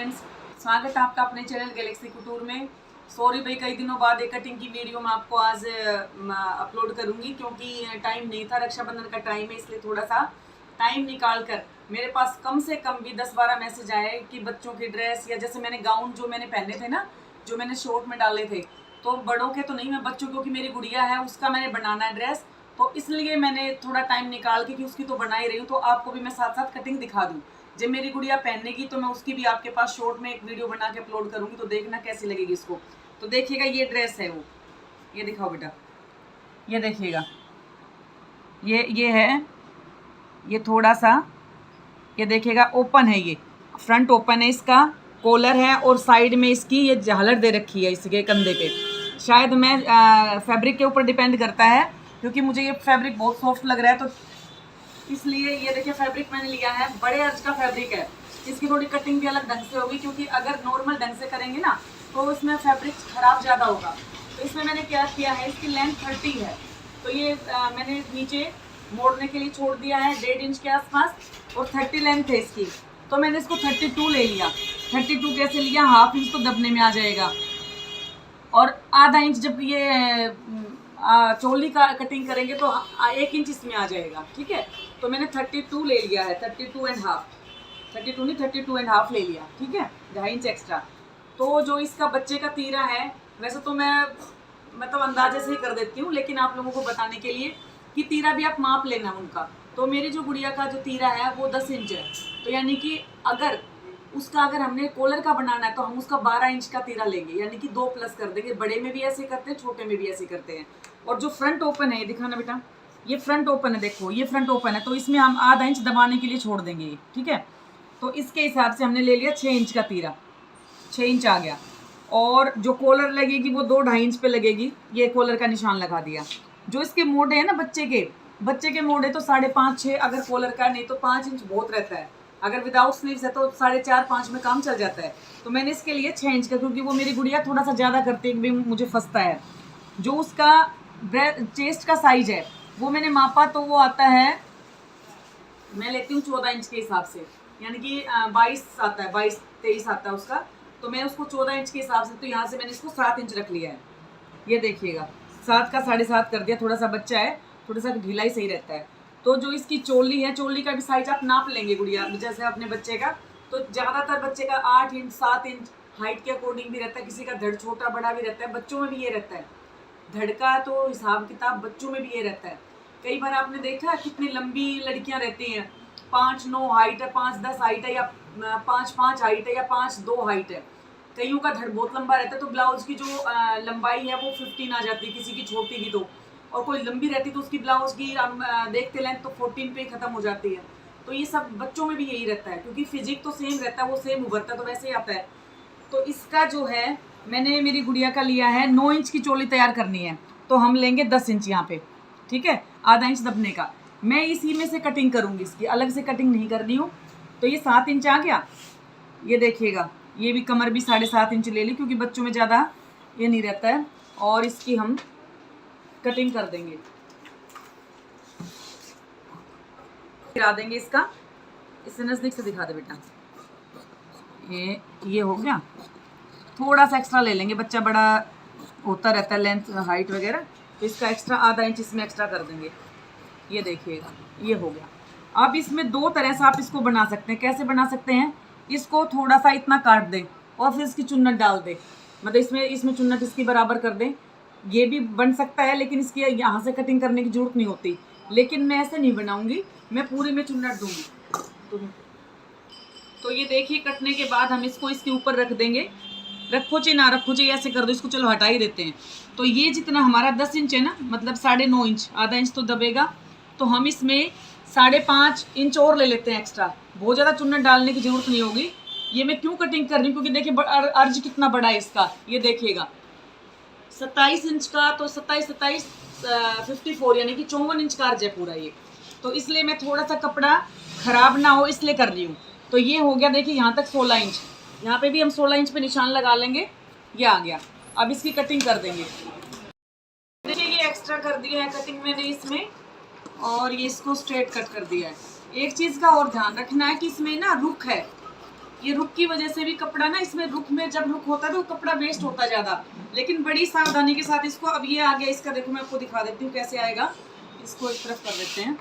Friends, स्वागत है आपका अपने चैनल गैलेक्सी कुटूर में। सॉरी भाई, कई दिनों बाद एक कटिंग की वीडियो मैं आपको आज अपलोड करूंगी क्योंकि टाइम नहीं था। रक्षाबंधन का टाइम है, इसलिए थोड़ा सा टाइम निकाल कर मेरे पास कम से कम भी 10-12 मैसेज आए कि बच्चों की ड्रेस या जैसे मैंने गाउन जो मैंने पहने थे ना, जो मैंने शॉर्ट में डाले थे, तो बड़ों के तो नहीं, मैं बच्चों क्योंकि मेरी गुड़िया है उसका मैंने बनाना है ड्रेस, तो इसलिए मैंने थोड़ा टाइम निकाल के कि उसकी तो बना ही रही हूँ तो आपको भी मैं साथ साथ कटिंग दिखा दूँ। जब मेरी गुड़िया पहनेगी तो मैं उसकी भी आपके पास शॉर्ट में एक वीडियो बना के अपलोड करूंगी, तो देखना कैसी लगेगी इसको। तो देखिएगा ये ड्रेस है वो, ये दिखाओ बेटा, ये देखिएगा, ये है, ये थोड़ा सा, ये देखिएगा ओपन है, ये फ्रंट ओपन है, इसका कॉलर है और साइड में इसकी ये झालर दे रखी है इसके कंधे पे। शायद मैं फैब्रिक के ऊपर डिपेंड करता है क्योंकि मुझे ये फैब्रिक बहुत सॉफ्ट लग रहा है, तो इसलिए ये देखिए फैब्रिक मैंने लिया है, बड़े अर्ज का फैब्रिक है। इसकी थोड़ी कटिंग भी अलग ढंग से होगी क्योंकि अगर नॉर्मल ढंग से करेंगे ना तो इसमें फैब्रिक खराब ज़्यादा होगा। तो इसमें मैंने क्या किया है, इसकी लेंथ 30 है, तो ये मैंने नीचे मोड़ने के लिए छोड़ दिया है 1.5 इंच के आसपास, और 30 लेंथ है इसकी, तो मैंने इसको 32 ले लिया। 32 कैसे लिया, हाफ इंच तो दबने में आ जाएगा, और आधा इंच जब ये चोली का कटिंग करेंगे तो 1 इंच इसमें आ जाएगा, ठीक है। तो मैंने 32 ले लिया है, 32.5, 32 नहीं 32.5 ले लिया, ठीक है, 2.5 इंच एक्स्ट्रा। तो जो इसका बच्चे का तीरा है, वैसे तो मैं मतलब अंदाजे से ही कर देती हूँ, लेकिन आप लोगों को बताने के लिए कि तीरा भी आप माप लेना उनका। तो मेरी जो गुड़िया का जो तीरा है वो 10 इंच है, तो यानी कि अगर हमने कॉलर का बनाना है तो हम उसका 12 इंच का तीरा लेंगे, यानी कि 2 प्लस कर देंगे। बड़े में भी ऐसे करते हैं, छोटे में भी ऐसे करते हैं। और जो फ्रंट ओपन है, ये दिखाना बेटा, ये फ्रंट ओपन है, देखो ये फ्रंट ओपन है, तो इसमें हम आधा इंच दबाने के लिए छोड़ देंगे, ठीक है। तो इसके हिसाब से हमने ले लिया 6 इंच का तीरा, 6 इंच आ गया। और जो कॉलर लगेगी वो 2-2.5 इंच पे लगेगी, ये कॉलर का निशान लगा दिया। जो इसके मोड़े हैं ना बच्चे के मोड़े तो 5.5-6 अगर कॉलर का, नहीं तो 5 इंच बहुत रहता है। अगर विदाउट स्लीव्स है तो 4.5-5 में काम चल जाता है। तो मैंने इसके लिए 6 इंच का, क्योंकि वो मेरी गुड़िया थोड़ा सा ज़्यादा करती है, भी मुझे फंसता है। जो उसका चेस्ट का साइज है वो मैंने मापा, तो वो आता है, मैं लेती हूँ 14 इंच के हिसाब से, यानी कि 22 आता है, 22-23 आता है उसका, तो मैं उसको 14 इंच के हिसाब से, तो यहाँ से मैंने इसको 7 इंच रख लिया है। ये देखिएगा 7 का 7.5 कर दिया, थोड़ा सा बच्चा है, थोड़ा सा ढीला ही सही रहता है। तो जो इसकी चोली है, चोली का भी साइज आप नाप लेंगे गुड़िया जैसे अपने बच्चे का, तो ज़्यादातर बच्चे का 8 इंच 7 इंच हाइट के अकॉर्डिंग भी रहता है, किसी का धड़ छोटा बड़ा भी रहता है, बच्चों में भी ये रहता है। धड़ का तो हिसाब किताब बच्चों में भी ये रहता है। कई बार आपने देखा है कितनी लंबी लड़कियां रहती हैं, 5'9" हाइट है, 5'10" हाइट है, या 5'5" हाइट है, या 5'2" हाइट है। कईयों का धड़ बहुत लंबा रहता है, तो ब्लाउज की जो लंबाई है वो 15 आ जाती है, किसी की छोटी की तो, और कोई लंबी रहती तो उसकी ब्लाउज की हम देखते लें तो 14 पे ख़त्म हो जाती है। तो ये सब बच्चों में भी यही रहता है, क्योंकि फिजिक तो सेम रहता है, वो सेम उभरता है तो वैसे ही आता है। तो इसका जो है, मैंने मेरी गुड़िया का लिया है 9 इंच की चोली तैयार करनी है, तो हम लेंगे 10 इंच यहाँ पे, ठीक है, आधा इंच दबने का। मैं इसी में से कटिंग करूँगी, इसकी अलग से कटिंग नहीं करनी हूँ। तो ये 7 इंच आ गया, ये देखिएगा, ये भी कमर भी 7.5 इंच ले ली, क्योंकि बच्चों में ज़्यादा ये नहीं रहता है। और इसकी हम कटिंग कर देंगे, गिरा देंगे इसका, इससे नज़दीक से दिखा दे बेटा, ये हो गया। थोड़ा सा एक्स्ट्रा ले लेंगे, बच्चा बड़ा होता रहता है लेंथ हाइट वगैरह, तो इसका एक्स्ट्रा आधा इंच इसमें एक्स्ट्रा कर देंगे। ये देखिएगा, ये हो गया। अब इसमें 2 तरह से आप इसको बना सकते हैं। कैसे बना सकते हैं, इसको थोड़ा सा इतना काट दें और फिर इसकी चुन्नट डाल दें, मतलब इसमें चुन्नट इसकी बराबर कर दें, ये भी बन सकता है, लेकिन इसकी यहाँ से कटिंग करने की जरूरत नहीं होती। लेकिन मैं ऐसे नहीं बनाऊंगी, मैं पूरी में चुन्नट दूंगी। तो ये देखिए, कटने के बाद हम इसको इसके ऊपर रख देंगे, रखो चाहे ना रखो चाहे ऐसे कर दो, इसको चलो हटा ही देते हैं। तो ये जितना हमारा 10 इंच है ना, मतलब 9.5 इंच, आधा इंच तो दबेगा, तो हम इसमें 5.5 इंच और ले लेते हैं एक्स्ट्रा। बहुत ज़्यादा चुन्नट डालने की जरूरत नहीं होगी। ये मैं क्यों कटिंग कर रही हूँ, क्योंकि देखिए अर्ज कितना बड़ा है इसका, ये देखिएगा 27 इंच का, तो 27 54, यानी कि 54 इंच का अर्ज है पूरा ये। तो इसलिए मैं थोड़ा सा कपड़ा खराब ना हो इसलिए कर रही हूँ। तो ये हो गया, देखिए यहाँ तक 16 इंच, यहाँ पे भी हम 16 इंच पे निशान लगा लेंगे, ये आ गया। अब इसकी कटिंग कर देंगे। देखिए ये एक्स्ट्रा कर दिया है कटिंग मैंने इसमें, और ये इसको स्ट्रेट कट कर दिया है। एक चीज़ का और ध्यान रखना है कि इसमें ना रुख है, ये रुक की वजह से भी कपड़ा ना, इसमें रुक में जब रुक होता है तो कपड़ा वेस्ट होता ज़्यादा, लेकिन बड़ी सावधानी के साथ इसको, अब ये आ गया इसका, देखो मैं आपको दिखा देती हूँ कैसे आएगा। इसको एक तरफ कर देते हैं,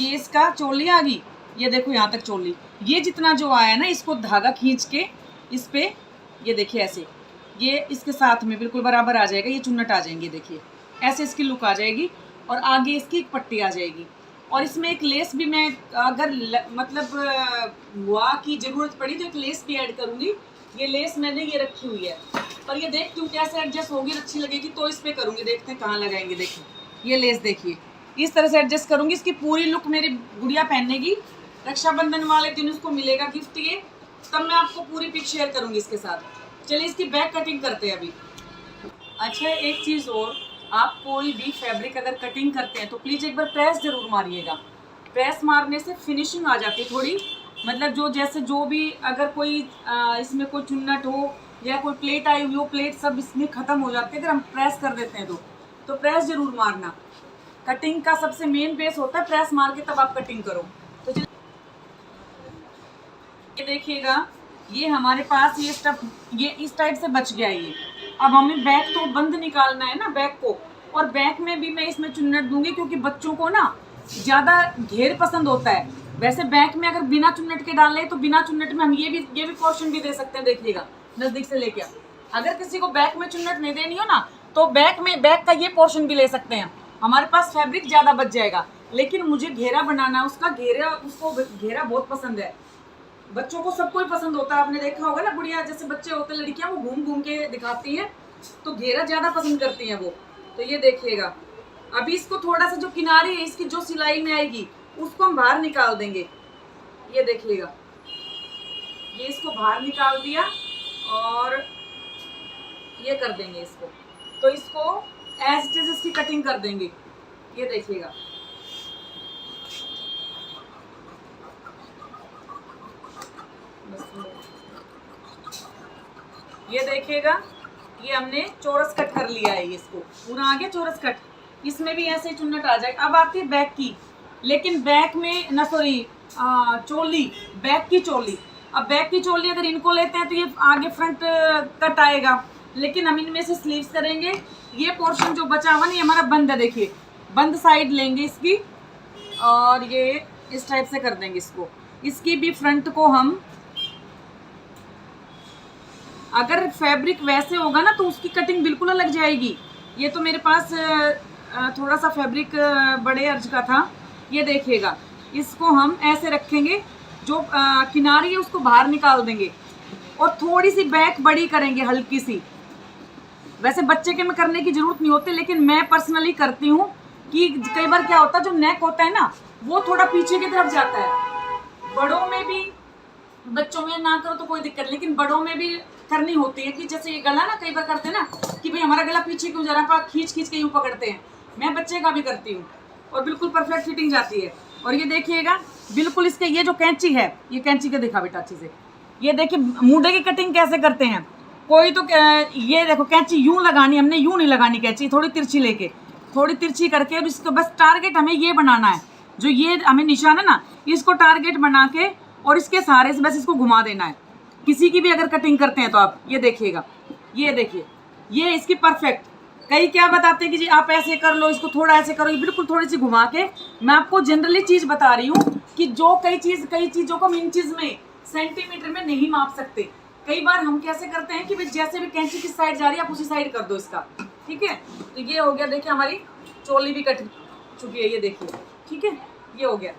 ये इसका चोली आ गई, ये देखो यहाँ तक चोली, ये जितना जो आया ना इसको धागा खींच के इस पे, ये देखिए ऐसे, ये इसके साथ में बिल्कुल बराबर आ जाएगा, ये चुन्नट आ जाएंगे, देखिए ऐसे इसकी लुक आ जाएगी और आगे इसकी एक पट्टी आ जाएगी। और इसमें एक लेस भी मैं अगर मतलब हुआ की ज़रूरत पड़ी तो एक लेस भी ऐड करूँगी। ये लेस मैंने ये रखी हुई है, पर ये देखती हूँ कैसे एडजस्ट होगी, अच्छी लगेगी तो इस पर करूँगी, देखते हैं कहाँ लगाएंगे। देखिए ये लेस देखिए इस तरह से एडजस्ट करूँगी, इसकी पूरी लुक मेरी गुड़िया पहनेगी, रक्षाबंधन वाले दिन उसको मिलेगा गिफ्ट ये, तब मैं आपको पूरी पिक शेयर करूँगी इसके साथ। चलिए इसकी बैक कटिंग करते हैं अभी। अच्छा एक चीज़ और, आप कोई भी फैब्रिक अगर कटिंग करते हैं तो प्लीज़ एक बार प्रेस ज़रूर मारिएगा। प्रेस मारने से फिनिशिंग आ जाती है थोड़ी, मतलब जो जैसे जो भी अगर कोई इसमें कोई चुन्नट हो या कोई प्लेट आई हुई हो, प्लेट सब इसमें ख़त्म हो जाती है अगर हम प्रेस कर देते हैं तो प्रेस ज़रूर मारना। कटिंग का सबसे मेन बेस होता है प्रेस मार के तब आप कटिंग करो। तो ये देखिएगा, ये हमारे पास ये स्टफ ये इस टाइप से बच गया ये। अब हमें बैक तो बंद निकालना है ना बैक को, और बैक में भी मैं इसमें चुन्नट दूंगी क्योंकि बच्चों को ना ज़्यादा घेर पसंद होता है। वैसे बैक में अगर बिना चुन्नट के डाल लें तो बिना चुन्नट में हम ये भी पोर्शन भी दे सकते हैं, देखिएगा नज़दीक से लेके। अगर किसी को बैक में चुन्नट नहीं देनी हो ना तो बैक का ये पोर्शन भी ले सकते हैं, हमारे पास फैब्रिक ज़्यादा बच जाएगा। लेकिन मुझे घेरा बनाना, उसको घेरा बहुत पसंद है, बच्चों को सबको ही पसंद होता है। आपने देखा होगा ना, गुड़िया जैसे बच्चे होते हैं लड़कियां, वो घूम घूम के दिखाती हैं तो घेरा ज़्यादा पसंद करती हैं वो। तो ये देखिएगा, अभी इसको थोड़ा सा जो किनारे है इसकी जो सिलाई में आएगी उसको हम बाहर निकाल देंगे। ये देखिएगा, ये इसको बाहर निकाल दिया और ये कर देंगे इसको, तो इसको एज इट इज इसकी कटिंग कर देंगे। ये देखिएगा, ये देखिएगा, ये हमने चौरस कट कर लिया है, इसको पूरा आ गया चौरस कट। इसमें भी ऐसे चुन्नट आ जाएगा। अब आती है बैक की, लेकिन बैक में ना सॉरी चोली, बैक की चोली। अब बैक की चोली अगर इनको लेते हैं तो ये आगे फ्रंट कट आएगा, लेकिन हम इनमें से स्लीव्स करेंगे। ये पोर्शन जो बचा हुआ ना ये हमारा बंद है, देखिए बंद साइड लेंगे इसकी और ये इस टाइप से कर देंगे इसको। इसकी भी फ्रंट को हम, अगर फैब्रिक वैसे होगा ना तो उसकी कटिंग बिल्कुल अलग जाएगी। ये तो मेरे पास थोड़ा सा फैब्रिक बड़े अर्ज का था। ये देखिएगा, इसको हम ऐसे रखेंगे, जो किनारी है उसको बाहर निकाल देंगे और थोड़ी सी बैक बड़ी करेंगे, हल्की सी। वैसे बच्चे के में करने की ज़रूरत नहीं होती, लेकिन मैं पर्सनली करती हूँ कि कई बार क्या होता है जो नेक होता है ना वो थोड़ा पीछे की तरफ जाता है। बड़ों में भी, बच्चों में ना करो तो कोई दिक्कत, लेकिन बड़ों में भी करनी होती है कि जैसे ये गला ना कई बार करते हैं ना कि भाई हमारा गला पीछे क्यों जा रहा है, खींच खींच के यूँ पकड़ते हैं। मैं बच्चे का भी करती हूँ और बिल्कुल परफेक्ट फिटिंग जाती है। और ये देखिएगा बिल्कुल इसके, ये जो कैंची है, ये कैंची का दिखा बेटा अच्छे से, ये देखिए मूढ़े की कटिंग कैसे करते हैं। कोई तो ये देखो कैंची यूँ लगानी, हमने यूँ नहीं लगानी कैंची, थोड़ी तिरछी लेके, थोड़ी तिरछी करके, और इसको बस टारगेट हमें ये बनाना है, जो ये हमें निशान है ना इसको टारगेट बना के और इसके सहारे से बस इसको घुमा देना है। किसी की भी अगर कटिंग करते हैं तो आप ये देखिएगा, ये देखिए ये इसकी परफेक्ट। कई क्या बताते हैं कि जी आप ऐसे कर लो, इसको थोड़ा ऐसे करो, ये बिल्कुल थोड़ी सी घुमा के। मैं आपको जनरली चीज़ बता रही हूँ कि जो कई चीज़ों को हम इंचेस में, सेंटीमीटर में नहीं माप सकते। कई बार हम कैसे करते हैं कि भाई जैसे भी कैंची किस साइड जा रही है आप उसी साइड कर दो इसका, ठीक है। तो ये हो गया, देखिए हमारी चोली भी कट चुकी है, ये देखिए, ठीक है, ये हो गया।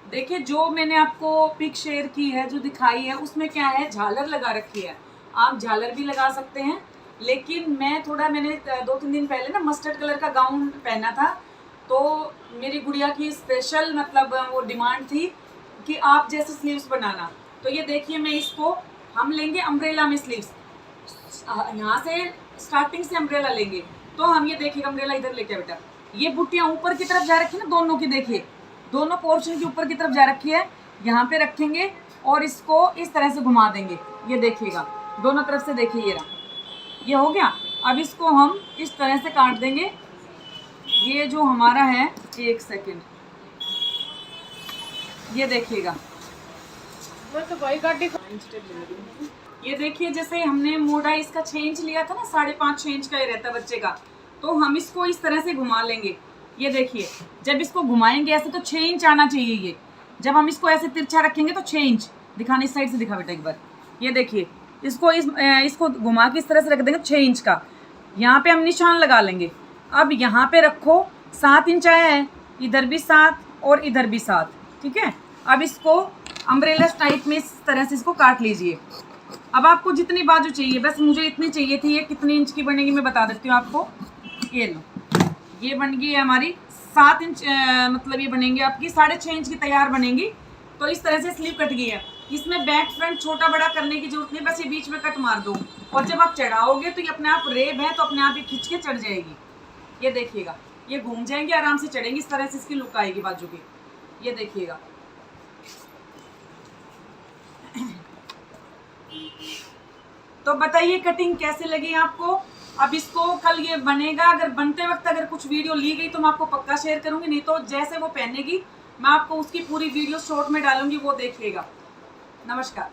देखिए जो मैंने आपको पिक शेयर की है, जो दिखाई है, उसमें क्या है, झालर लगा रखी है। आप झालर भी लगा सकते हैं, लेकिन मैंने 2-3 दिन पहले ना मस्टर्ड कलर का गाउन पहना था, तो मेरी गुड़िया की स्पेशल मतलब वो डिमांड थी कि आप जैसे स्लीव्स बनाना। तो ये देखिए, मैं इसको हम लेंगे अम्ब्रेला में स्लीव्स, यहाँ से स्टार्टिंग से अम्ब्रेला लेंगे। तो हम ये देखिए अम्ब्रेला इधर लेके बेटा, ये बुट्टियाँ ऊपर की तरफ जा रखी है ना दोनों की, देखिए दोनों पोर्शन की ऊपर की तरफ जा रखी है, यहाँ पे रखेंगे और इसको इस तरह से घुमा देंगे। ये देखिएगा दोनों तरफ से, देखिए ये रहा, ये हो गया। अब इसको हम इस तरह से काट देंगे। ये जो हमारा है, एक सेकंड, ये देखिएगा, तो भाई गाड़ी ये देखिए, जैसे हमने मोड़ा इसका 6 इंच लिया था ना, 5.5-6 इंच का ये रहता है बच्चे का, तो हम इसको इस तरह से घुमा लेंगे। ये देखिए, जब इसको घुमाएंगे ऐसे तो 6 इंच आना चाहिए ये। जब हम इसको ऐसे तिरछा रखेंगे तो 6 इंच दिखाने, इस साइड से दिखा बेटा एक बार। ये देखिए, इसको घुमा के इस तरह से रख देंगे 6 इंच का। यहाँ पे हम निशान लगा लेंगे। अब यहाँ पे रखो 7 इंच आया है, इधर भी 7 और इधर भी 7, ठीक है। अब इसको अम्ब्रेला टाइप में इस तरह से इसको काट लीजिए। अब आपको जितनी बाजू चाहिए, बस मुझे इतनी चाहिए थी। ये कितनी इंच की बनेगी मैं बता देती हूँ आपको। ये लो, ये बन गई है हमारी 7 इंच, मतलब ये बनेंगे आपकी 6.5 इंच की तैयार बनेगी। तो इस तरह से स्लीव कट गई है। इसमें बैक फ्रंट छोटा बड़ा करने की जरूरत नहीं, बस ये बीच में कट मार दो और जब आप चढ़ाओगे तो ये अपने आप रेब है तो अपने आप ही खिंच के चढ़ जाएगी। ये देखिएगा, ये घूम जाएंगे, आराम से चढ़ेंगी। इस तरह से इसकी लुक आएगी बाजू की। ये देखिएगा। तो बताइए कटिंग कैसे लगी आपको। अब इसको कल ये बनेगा, अगर बनते वक्त अगर कुछ वीडियो ली गई तो मैं आपको पक्का शेयर करूंगी, नहीं तो जैसे वो पहनेगी मैं आपको उसकी पूरी वीडियो शॉर्ट में डालूंगी, वो देखिएगा। नमस्कार।